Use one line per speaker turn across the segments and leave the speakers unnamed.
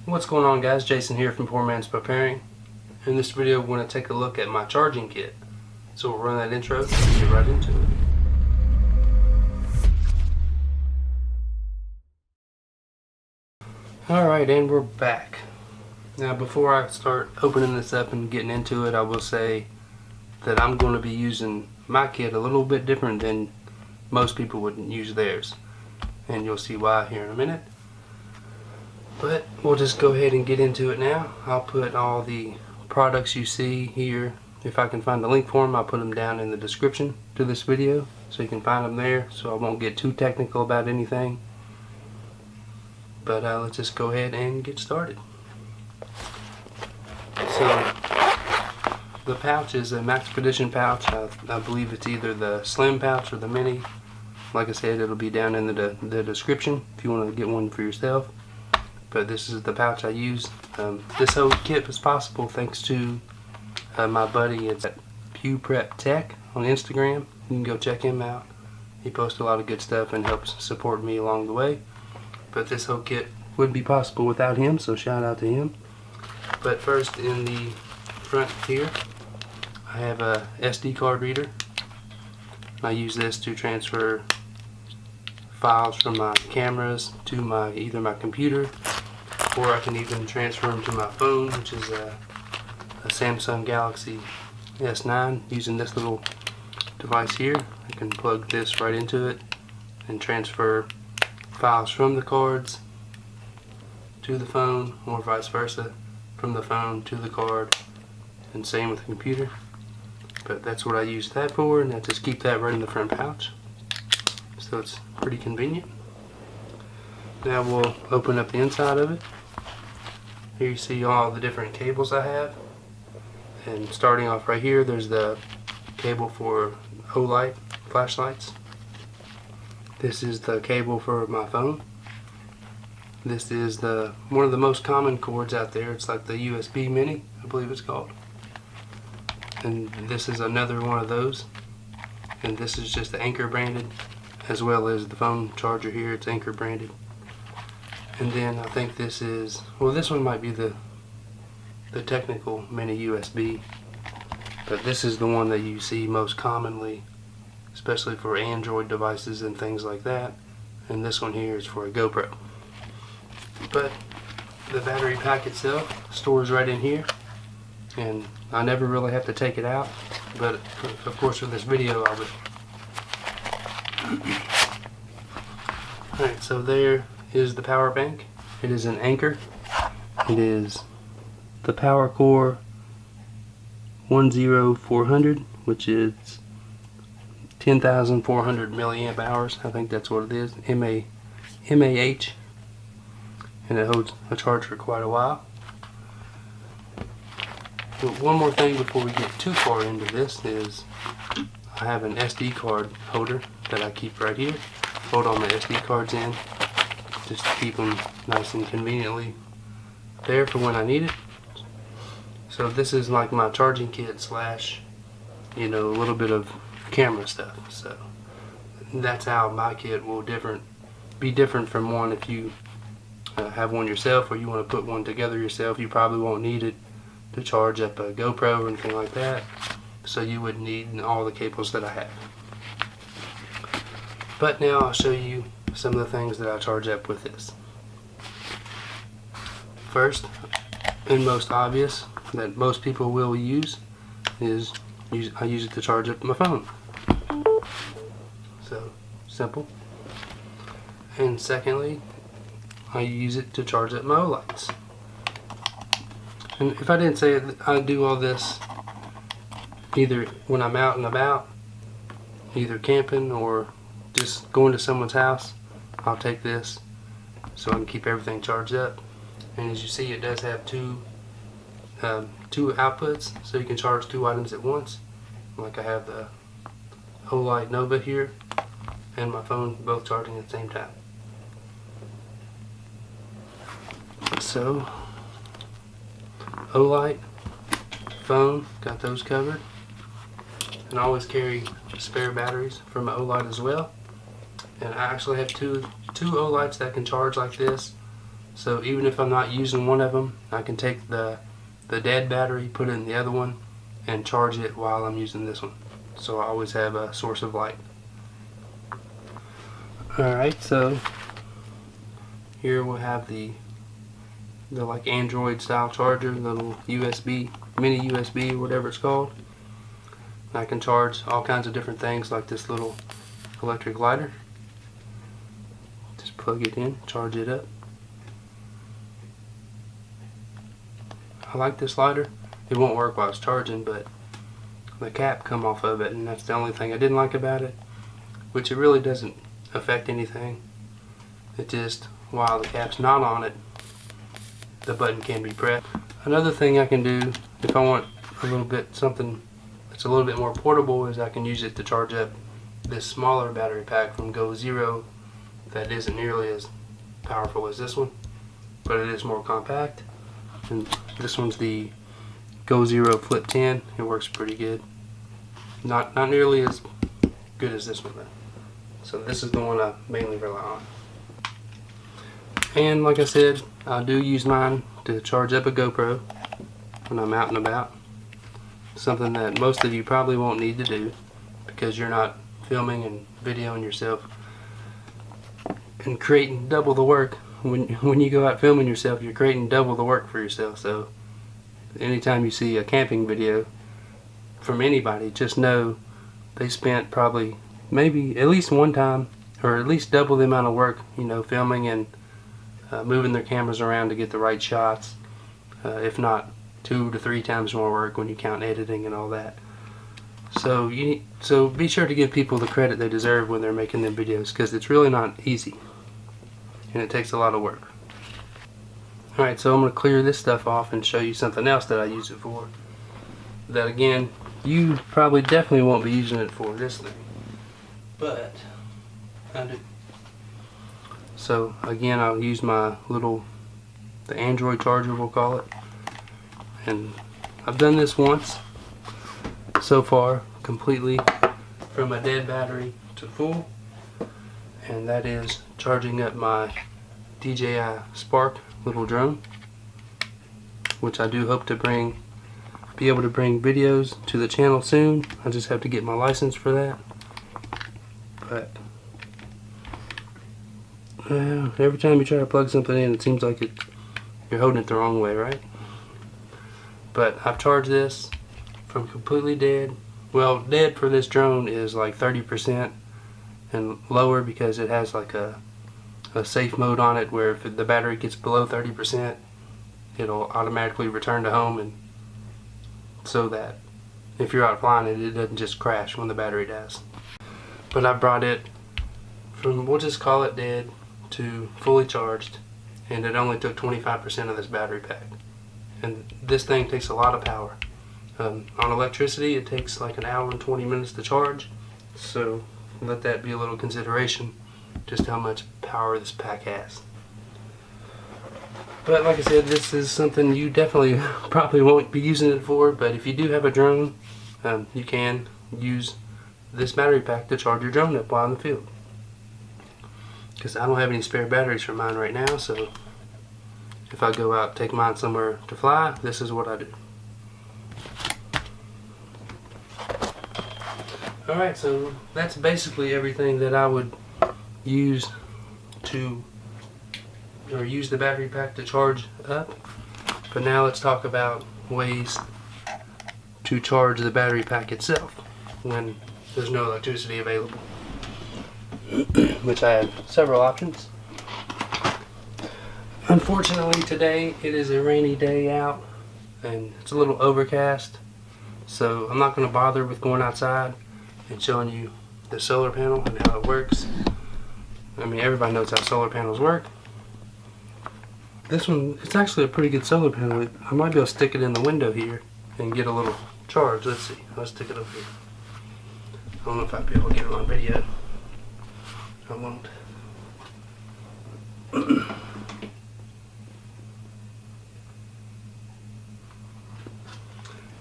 What's going on, guys? Jason here from Poor Man's Preparing. In this video we're going to take a look at my charging kit. So we'll run that intro and get right into it. Alright, and we're back. Now before I start opening this up and getting into it, I will say that I'm going to be using my kit a little bit different than most people would use theirs. And you'll see why here in a minute. But we'll just go ahead and get into it now. I'll put all the products you see here. If I can find a link for them, I'll put them down in the description to this video so you can find them there, so I won't get too technical about anything. But let's just go ahead and get started. So the pouch is a Maxpedition pouch. I believe it's either the slim pouch or the mini. Like I said, it'll be down in the description if you want to get one for yourself. But this is the pouch I use. This whole kit was possible thanks to my buddy. It's at Pew Prep Tech on Instagram. You can go check him out. He posts a lot of good stuff and helps support me along the way. But this whole kit wouldn't be possible without him, so shout out to him. But first, in the front here, I have a SD card reader. I use this to transfer files from my cameras to either my computer, or I can even transfer them to my phone, which is a Samsung Galaxy S9. Using this little device here, I can plug this right into it and transfer files from the cards to the phone, or vice versa, from the phone to the card, and same with the computer. But that's what I use that for, and I just keep that right in the front pouch, so it's pretty convenient. Now we'll open up the inside of it. Here you see all the different cables I have, and starting off right here, there's the cable for OLight flashlights. This is the cable for my phone. This is one of the most common cords out there. It's like the USB Mini, I believe it's called. And this is another one of those. And this is just the Anchor branded, as well as the phone charger here. It's Anchor branded. And then I think this is, well, this one might be the technical mini USB, but this is the one that you see most commonly, especially for Android devices and things like that. And this one here is for a GoPro. But the battery pack itself stores right in here, and I never really have to take it out, but of course for this video I would. Alright, so there is the power bank. It is an Anchor. It is the PowerCore 10400, which is 10,400 milliamp hours. I think that's what it is. MAH, and it holds a charge for quite a while. But one more thing before we get too far into this is I have an SD card holder that I keep right here. Hold all my SD cards in, just to keep them nice and conveniently there for when I need it. So this is like my charging kit slash, a little bit of camera stuff. So that's how my kit will be different from one. If you have one yourself, or you want to put one together yourself, you probably won't need it to charge up a GoPro or anything like that. So you would need all the cables that I have. But now I'll show you some of the things that I charge up with this. First, and most obvious, that most people will use, is I use it to charge up my phone. So, simple. And secondly, I use it to charge up my OLights. And if I didn't say it, I do all this either when I'm out and about, either camping or just going to someone's house. I'll take this so I can keep everything charged up. And as you see, it does have two outputs, so you can charge two items at once. Like I have the OLight Nova here and my phone both charging at the same time. So OLight, phone, got those covered. And I always carry spare batteries for my OLight as well. And I actually have two OLights that can charge like this. So even if I'm not using one of them, I can take the dead battery, put it in the other one, and charge it while I'm using this one. So I always have a source of light. Alright, so here we'll have the like Android style charger, the little USB, mini USB or whatever it's called. I can charge all kinds of different things like this little electric lighter. Just plug it in, charge it up. I like this lighter. It won't work while it's charging, but the cap come off of it, and that's the only thing I didn't like about it, which it really doesn't affect anything. It just, while the cap's not on it, the button can be pressed. Another thing I can do if I want a little bit something that's a little bit more portable is I can use it to charge up this smaller battery pack from Go Zero that isn't nearly as powerful as this one, but it is more compact. And this one's the Go Zero Flip 10. It works pretty good. Not nearly as good as this one though. So this is the one I mainly rely on. And like I said, I do use mine to charge up a GoPro when I'm out and about. Something that most of you probably won't need to do because you're not filming and videoing yourself and creating double the work. When you go out filming yourself, you're creating double the work for yourself. So anytime you see a camping video from anybody, just know they spent probably maybe at least one time or at least double the amount of work, you know, filming and moving their cameras around to get the right shots, if not 2 to 3 times more work when you count editing and all that. So be sure to give people the credit they deserve when they're making them videos, because it's really not easy and it takes a lot of work. Alright, so I'm going to clear this stuff off and show you something else that I use it for, that again you probably definitely won't be using it for this thing, but I do. So again, I'll use my the Android charger, we'll call it, and I've done this once so far, completely from a dead battery to full, and that is charging up my DJI Spark little drone, which I do hope to be able to bring videos to the channel soon. I just have to get my license for that. But every time you try to plug something in, it seems like you're holding it the wrong way, right? But I've charged this from completely dead. Well, dead for this drone is like 30% and lower, because it has like a safe mode on it where if the battery gets below 30%, it'll automatically return to home, and so that if you're out flying it doesn't just crash when the battery dies. But I brought it from, we'll just call it dead, to fully charged, and it only took 25% of this battery pack. And this thing takes a lot of power. On electricity it takes like 1 hour and 20 minutes to charge, so let that be a little consideration, just how much power this pack has. But like I said, this is something you definitely probably won't be using it for, but if you do have a drone, you can use this battery pack to charge your drone up while in the field. Because I don't have any spare batteries for mine right now, so if I go out take mine somewhere to fly, this is what I do. Alright, so that's basically everything that I would use use the battery pack to charge up. But now let's talk about ways to charge the battery pack itself when there's no electricity available. Which I have several options. Unfortunately today it is a rainy day out and it's a little overcast, so I'm not going to bother with going outside and showing you the solar panel and how it works. I mean, everybody knows how solar panels work. This one, it's actually a pretty good solar panel. I might be able to stick it in the window here and get a little charge. Let's see. Let's stick it up here. I don't know if I'll be able to get it on video. I won't.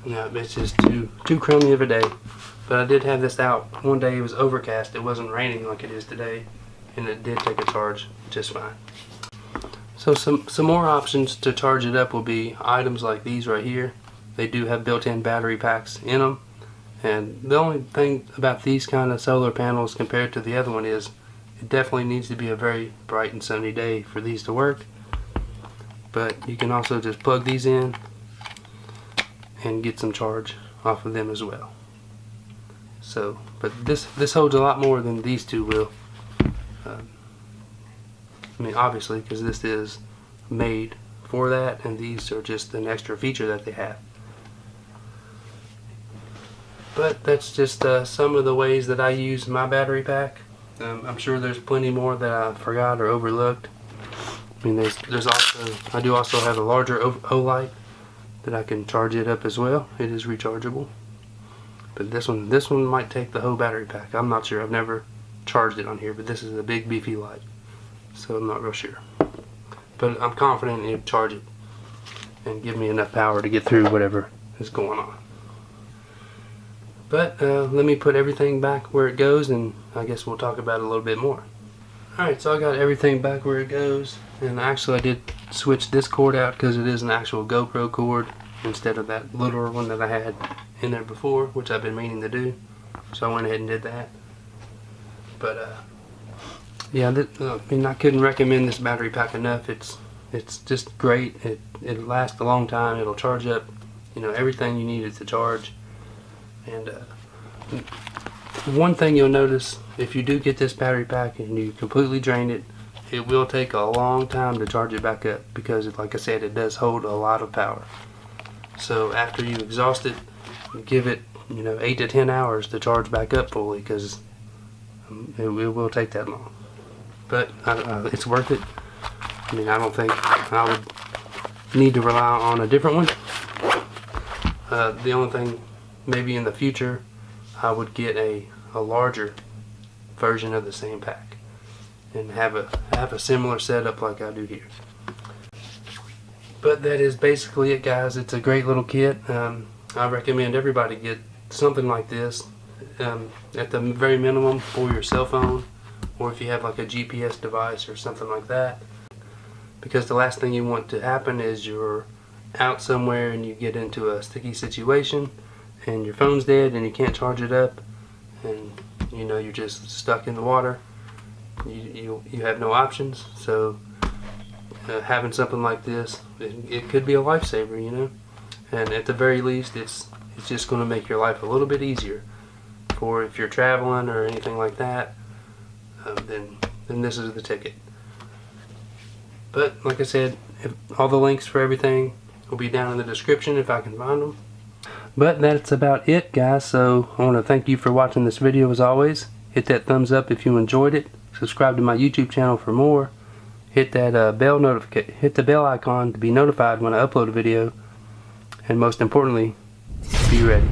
No, it's just too crummy of a day. But I did have this out. One day it was overcast. It wasn't raining like it is today, and it did take a charge just fine. So some more options to charge it up will be items like these right here. They do have built-in battery packs in them, and the only thing about these kind of solar panels compared to the other one is it definitely needs to be a very bright and sunny day for these to work. But you can also just plug these in and get some charge off of them as well. So, but this holds a lot more than these two will. I mean, obviously, because this is made for that, and these are just an extra feature that they have. But that's just some of the ways that I use my battery pack. I'm sure there's plenty more that I forgot or overlooked. I mean, there's also, I do also have a larger O-light that I can charge it up as well. It is rechargeable. But this one might take the whole battery pack. I'm not sure. I've never charged it on here, but this is a big beefy light, so I'm not real sure. But I'm confident it'll charge it and give me enough power to get through whatever is going on. But let me put everything back where it goes, and I guess we'll talk about it a little bit more. Alright, so I got everything back where it goes, and actually I did switch this cord out because it is an actual GoPro cord instead of that littler one that I had in there before, which I've been meaning to do. So I went ahead and did that. But yeah, I mean, I couldn't recommend this battery pack enough. It's just great. It'll last a long time. It'll charge up, you know, everything you need it to charge. And one thing you'll notice, if you do get this battery pack and you completely drain it, it will take a long time to charge it back up because, like I said, it does hold a lot of power. So after you exhaust it, give it, you know, 8 to 10 hours to charge back up fully, because it will take that long. But it's worth it. I mean, I don't think I would need to rely on a different one. The only thing, maybe in the future, I would get a larger version of the same pack and have a similar setup like I do here. But that is basically it, guys. It's a great little kit. I recommend everybody get something like this at the very minimum for your cell phone, or if you have like a GPS device or something like that, because the last thing you want to happen is you're out somewhere and you get into a sticky situation and your phone's dead and you can't charge it up, and you know you're just stuck in the water. You have no options. So having something like this, it could be a lifesaver, you know. And at the very least, it's just going to make your life a little bit easier. For if you're traveling or anything like that, then this is the ticket. But like I said, all the links for everything will be down in the description if I can find them. But that's about it, guys. So I want to thank you for watching this video as always. Hit that thumbs up if you enjoyed it. Subscribe to my YouTube channel for more. Hit that hit the bell icon to be notified when I upload a video. And most importantly, be ready.